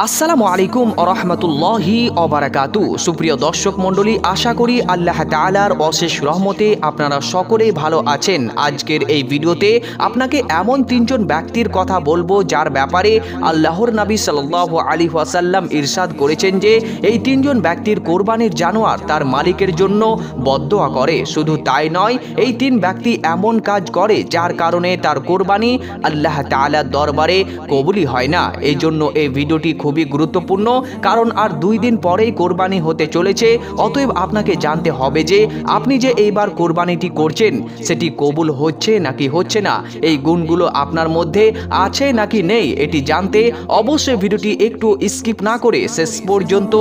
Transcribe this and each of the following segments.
আসসালামু আলাইকুম ওরহমতুল্লাহি ওবারাকাতু। সুপ্রিয় দর্শক মণ্ডলী, আশা করি আল্লাহ তাআলার অশেষ রহমতে আপনারা সকলেই ভালো আছেন। আজকের এই ভিডিওতে আপনাকে এমন তিনজন ব্যক্তির কথা বলবো যার ব্যাপারে আল্লাহর নবী সাল্লাল্লাহু আলাইহি ওয়াসাল্লাম ইরশাদ করেছেন যে এই তিনজন ব্যক্তির কোরবানির জানোয়ার তার মালিকের জন্য বদদোয়া করে। শুধু তাই নয়, এই তিন ব্যক্তি এমন কাজ করে যার কারণে তার কোরবানি আল্লাহ তাআলার দরবারে কবুলই হয় না। এই জন্য এই ভিডিওটি খুবই গুরুত্বপূর্ণ, কারণ আর 2 দিন পরেই কোরবানি হতে চলেছে। অতএব আপনাকে জানতে হবে যে আপনি যে এইবার কোরবানিটি করছেন সেটি কবুল হচ্ছে নাকি হচ্ছে না, এই গুণগুলো আপনার মধ্যে আছে নাকি নেই, এটি জানতে অবশ্যই ভিডিওটি একটু স্কিপ না করে শেষ পর্যন্ত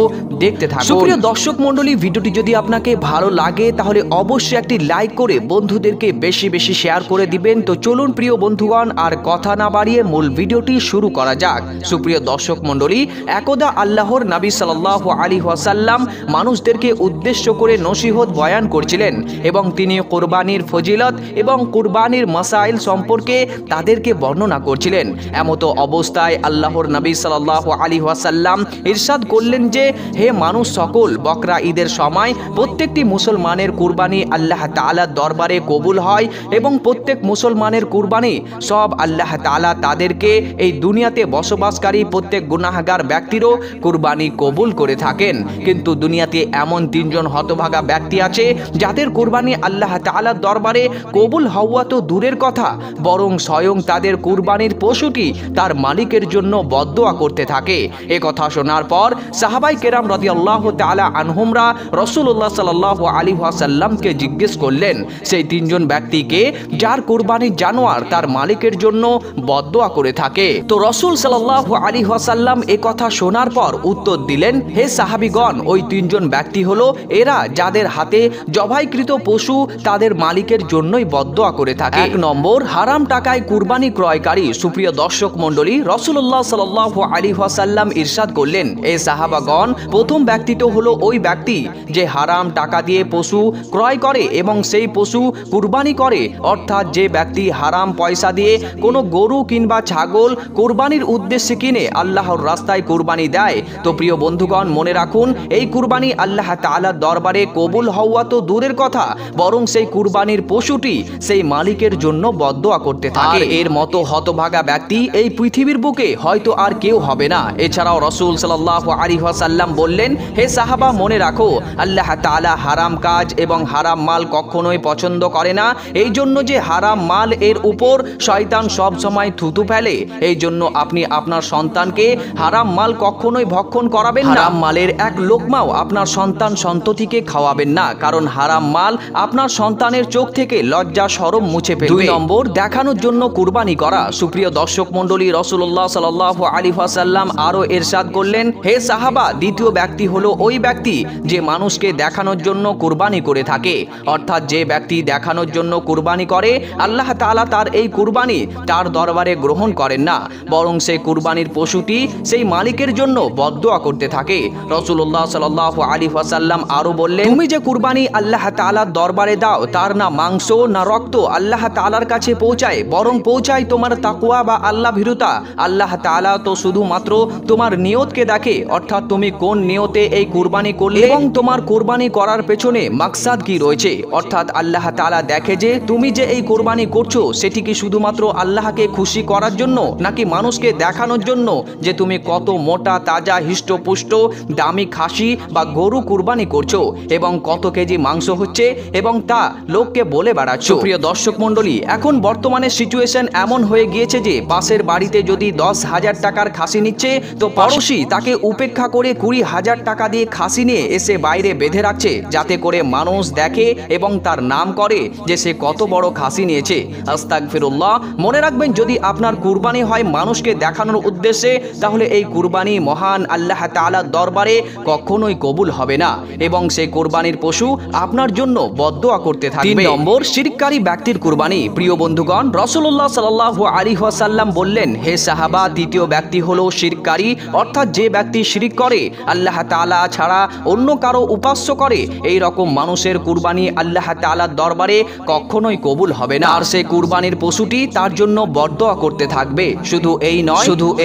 দেখতে থাকুন। সুপ্রিয় দর্শক মণ্ডলী, ভিডিওটি যদি আপনাকে ভালো লাগে তাহলে অবশ্যই একটি লাইক করে বন্ধুদেরকে বেশি বেশি শেয়ার করে দিবেন। তো চলুন প্রিয় বন্ধুগণ, আর কথা না বাড়িয়ে মূল ভিডিওটি শুরু করা যাক। সুপ্রিয় দর্শক মণ্ডলী, একদা আল্লাহর নবী সাল্লাল্লাহু আলাইহি ওয়াসাল্লাম মানুষদেরকে উদ্দেশ্য করে নসিহত বয়ান করছিলেন এবং তিনি কুরবানির ফজিলত এবং কুরবানির মাসাইল সম্পর্কে তাদেরকে বর্ণনা করছিলেন। এমতো অবস্থায় আল্লাহর নবী সাল্লাল্লাহু আলাইহি ওয়াসাল্লাম ইরশাদ করলেন যে, হে মানুষ সকল, বকরা ঈদের সময় প্রত্যেকটি মুসলমানের কুরবানি আল্লাহ তাআলার দরবারে কবুল হয় এবং প্রত্যেক মুসলমানের কুরবানি সব আল্লাহ তাআলা তাদেরকে এই দুনিয়াতে বসবাসকারী প্রত্যেক গুনাহগার ব্যক্তিরও কুরবানি কবুল করে থাকেন। কিন্তু দুনিয়াতে এমন তিনজন হতভাগা ব্যক্তি আছে যাদের কুরবানি আল্লাহ তাআলার দরবারে কবুল হওয়া তো দূরের কথা, বরং স্বয়ং তাদের কুরবানির পশুটি তার মালিকের জন্য বদদোয়া করতে থাকে। এ কথা শোনার পর সাহাবায়ে কেরাম রাদিয়াল্লাহু তাআলা আনহুমরা রাসূলুল্লাহ সাল্লাল্লাহু আলাইহি ওয়াসাল্লামকে জিজ্ঞেস করলেন, সেই তিনজন ব্যক্তিকে যার কুরবানির জানোয়ার তার মালিকের জন্য বদদোয়া করে থাকে। তো রাসূল সাল্লাল্লাহু আলাইহি ওয়াসাল্লাম এ কথা শোনার পর উত্তর দিলেন, হে সাহাবীগণ, ওই তিনজন ব্যক্তি হলো এরা যাদের হাতে জবাইকৃত পশু তাদের মালিকের জন্যই বদদোয়া করে থাকে। 1 নম্বর, হারাম টাকায় কুরবানি ক্রয়কারী। সুপ্রিয় দর্শক মণ্ডলী, রাসূলুল্লাহ সাল্লাল্লাহু আলাইহি ওয়াসাল্লাম ইরশাদ করলেন, এ সাহাবাগণ, প্রথম ব্যক্তি তো হলো ওই ব্যক্তি যে হারাম টাকা দিয়ে পশু ক্রয় করে এবং সেই পশু কুরবানি করে, অর্থাৎ যে ব্যক্তি হারাম পয়সা দিয়ে কোনো গরু কিংবা ছাগল কুরবানির উদ্দেশ্যে কিনে আল্লাহর রাস্তায় কুরবানি দেয়। তো প্রিয় বন্ধুগণ, মনে রাখুন, এই কুরবানি আল্লাহ তাআলার দরবারে কবুল হওয়া তো দূরের কথা, বরং সেই কুরবানির পশুটি সেই মালিকের জন্য বদদোয়া করতে থাকে। এর মতো হতভাগা ব্যক্তি এই পৃথিবীর বুকে হয়তো আর কেউ হবে না। এছাড়াও রাসূল সাল্লাল্লাহু আলাইহি ওয়াসাল্লাম বললেন, হে সাহাবা, মনে রাখো, আল্লাহ তাআলা হারাম কাজ এবং হারাম মাল কখনোই পছন্দ করে না। এই জন্য যে হারাম মাল এর উপর শয়তান সব সময় থুতু ফেলে, এই জন্য আপনি আপনার সন্তানকে হারাম মাল কখনোই ভক্ষণ করাবেন না। হারাম মালের এক লোকমাও আপনার সন্তান সন্ততিকে খাওয়াবেন না, কারণ হারাম মাল আপনার সন্তানের চোখ থেকে লজ্জা শরম মুছে ফেলবে। 2 নম্বর, দেখানোর জন্য কুরবানি করা। সুপ্রিয় দর্শক মণ্ডলী, রাসূলুল্লাহ সাল্লাল্লাহু আলাইহি ওয়াসাল্লাম আরো ইরশাদ করলেন, হে সাহাবা, দ্বিতীয় ব্যক্তি হলো ওই ব্যক্তি যে মানুষকে দেখানোর জন্য কুরবানি করে থাকে, অর্থাৎ যে ব্যক্তি দেখানোর জন্য কুরবানি করে আল্লাহ তাআলা তার এই কুরবানি তার দরবারে গ্রহণ করেন না, বরং সেই কুরবানির পশুটি সেই মালিকের জন্য বদদোয়া করতে থাকে। রাসূলুল্লাহ সাল্লাল্লাহু আলাইহি ওয়াসাল্লাম আরো বললেন, তুমি যে কুরবানি আল্লাহ তাআলার দরবারে দাও তার না মাংস না রক্ত আল্লাহ তাআলার কাছে পৌঁছায়, বরং পৌঁছায় তোমার তাকওয়া বা আল্লাহ ভীরুতা। আল্লাহ তাআলা তো শুধুমাত্র তোমার নিয়তকে দেখে, অর্থাৎ তুমি কোন নিয়তে এই কুরবানি করলে এবং তোমার কুরবানি করার পেছনে মাকসাদ কি রয়েছে, অর্থাৎ আল্লাহ তাআলা দেখে যে তুমি যে এই কুরবানি করছো সেটি কি শুধুমাত্র আল্লাহকে খুশি করার জন্য নাকি মানুষকে দেখানোর জন্য যে তুমি কত মোটা তাজা হিষ্টপুষ্ট দামি খাসি বা গরু কুরবানি করছো এবং কত কেজি মাংস হচ্ছে এবং তা লোককে বলে বেড়াচ্ছ। প্রিয় দর্শক মণ্ডলী, এখন বর্তমানে সিচুয়েশন এমন হয়ে গিয়েছে যে পাশের বাড়িতে যদি 10,000 টাকার খাসি নিচ্ছে তো পড়োশি তাকে উপেক্ষা করে 20,000 টাকা দিয়ে খাসি নিয়ে এসে বাইরে বেঁধে রাখছে, যাতে করে মানুষ দেখে এবং তার নাম করে যে সে কত বড় খাসি নিয়েছে। আস্তাগফিরুল্লাহ। মনে রাখবেন, যদি আপনার কুরবানি হয় মানুষকে দেখানোর উদ্দেশ্যে, তাহলে এই কুরবানি মহান আল্লাহ তাআলার দরবারে কখনোই কবুল হবে না এবং সেই কুরবানির পশু আপনার জন্য বদদোয়া করতে থাকবে। 3 নম্বর, শিরককারী ব্যক্তির কুরবানি। প্রিয় বন্ধুগণ, রাসূলুল্লাহ সাল্লাল্লাহু আলাইহি ওয়াসাল্লাম বললেন, হে সাহাবা, দ্বিতীয় ব্যক্তি হলো শিরককারী, অর্থাৎ যে ব্যক্তি শিরক করে, আল্লাহ তাআলা ছাড়া অন্য কারো উপাস্য করে, এই রকম মানুষের কুরবানি আল্লাহ তাআলার দরবারে কখনোই কবুল হবে না, আর সেই কুরবানির পশুটি তার জন্য বদদোয়া করতে থাকবে। শুধু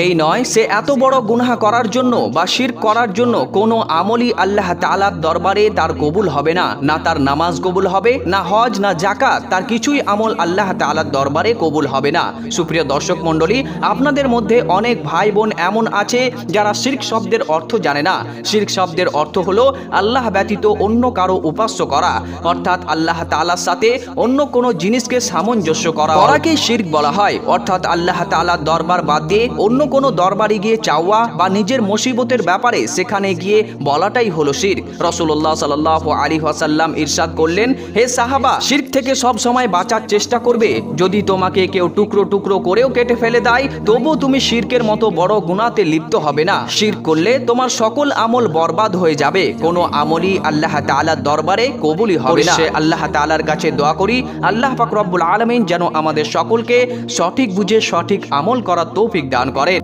এই নয়, সে এত বড় গুনাহ করার জন্য বা শিরক করার জন্য কোনো আমলই আল্লাহ তাআলার দরবারে তার কবুল হবে না। না তার নামাজ কবুল হবে, না হজ, না যাকাত, তার কিছুই আমল আল্লাহ তাআলার দরবারে কবুল হবে না। সুপ্রিয় দর্শক মণ্ডলী, আপনাদের মধ্যে অনেক ভাই বোন এমন আছে যারা শিরক শব্দের অর্থ জানে না। শিরক শব্দের অর্থ হলো আল্লাহ ব্যতীত অন্য কারো উপাস্য করা, অর্থাৎ আল্লাহ তাআলার সাথে অন্য কোনো জিনিসকে সামঞ্জস্য করাকে শিরক বলা হয়। অর্থাৎ আল্লাহ তাআলার দরবার বাদ দিয়ে অন্য কোনো দরবারে গিয়ে চাওয়া বা নিজের মুসিবতের ব্যাপারে সেখানে গিয়ে বলাটাই হলো শিরক। রাসূলুল্লাহ সাল্লাল্লাহু আলাইহি ওয়াসাল্লাম ইরশাদ করলেন, হে সাহাবা, শিরক থেকে সব সময় বাঁচার চেষ্টা করবে। যদি তোমাকে কেউ টুকরো টুকরো করেও কেটে ফেলে দেয়, তবু তুমি শিরকের মতো বড় গুনাহতে লিপ্ত হবে না। শিরক করলে তোমার সকল আমল বরবাদ হয়ে যাবে, কোনো আমলই আল্লাহ তাআলার দরবারে কবুলই হবে না। আল্লাহ তাআলার কাছে দোয়া করি, আল্লাহ পাক রব্বুল আলামিন যেন আমাদের সকলকে সঠিক বুঝে সঠিক আমল করার তৌফিক দান করেন।